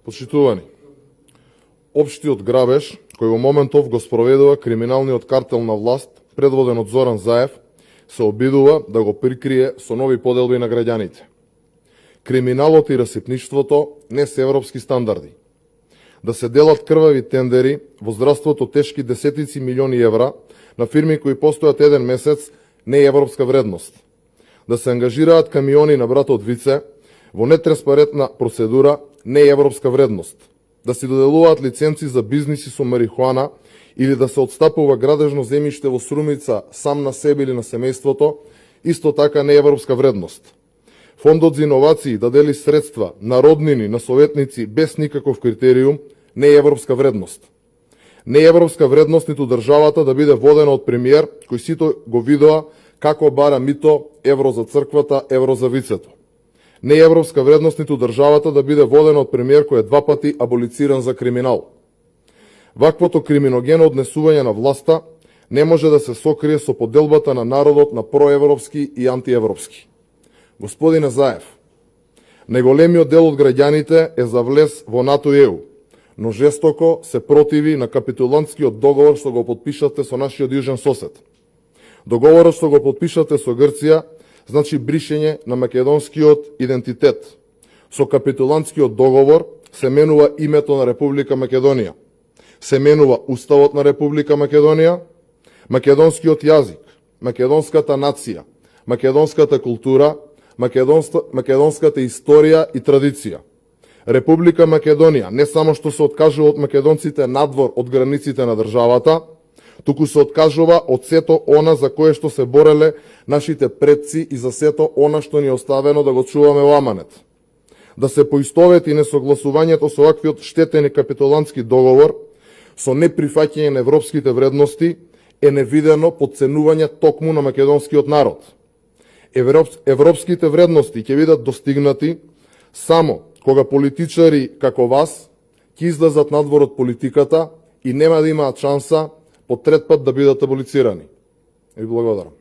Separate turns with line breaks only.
Почитувани, општиот грабеж, кој во моментов го спроведува криминалниот картел на власт, предводен од Зоран Заев, се обидува да го прикрие со нови поделби на граѓаните. Криминалот и расипништвото не се европски стандарди. Да се делат крвави тендери во здравството тешки десетици милиони евра на фирми кои постојат еден месец не е европска вредност. Да се ангажираат камиони на братот Вице во нетранспарентна процедура не е европска вредност. Да се доделуваат лиценци за бизниси со марихуана или да се отстапува градежно земјиште во Срумица сам на себе или на семејството, исто така не е европска вредност. Фондот за иновации да дели средства на роднини, на советници без никаков критериум, не е европска вредност. Не е европска вредност ниту државата да биде водена од премиер кој сите го видоа како бара мито, евро за црквата, евро за вицето. Не е европска вредност ниту државата да биде водена од премиер кој е два пати аболициран за криминал. Ваквото криминогено однесување на власта не може да се сокрие со поделбата на народот на проевропски и антиевропски. Господине Заев, најголемиот дел од граѓаните е за влез во НАТО и ЕУ, но жестоко се противи на капитулантскиот договор што го потпишате со нашиот јужен сосед. Договорот што го потпишате со Грција значи бришење на македонскиот идентитет. Со капитулантскиот договор се менува името на Република Македонија, се менува Уставот на Република Македонија, македонскиот јазик, македонската нација, македонската култура, македонската историја и традиција. Република Македонија не само што се откажува од македонците надвор од границите на државата, туку се откажува од сето она за кое што се бореле нашите предци и за сето она што ни е оставено да го чуваме во аманет. Да се поистовети несогласувањето со ваквиот штетен и капитулантски договор со неприфаќање на европските вредности е невидено подценување токму на македонскиот народ. Европските вредности ќе бидат достигнати само кога политичари како вас ќе излезат надвор од политиката и нема да имаат шанса по трет пат да бидат аболицирани. Ви благодарам.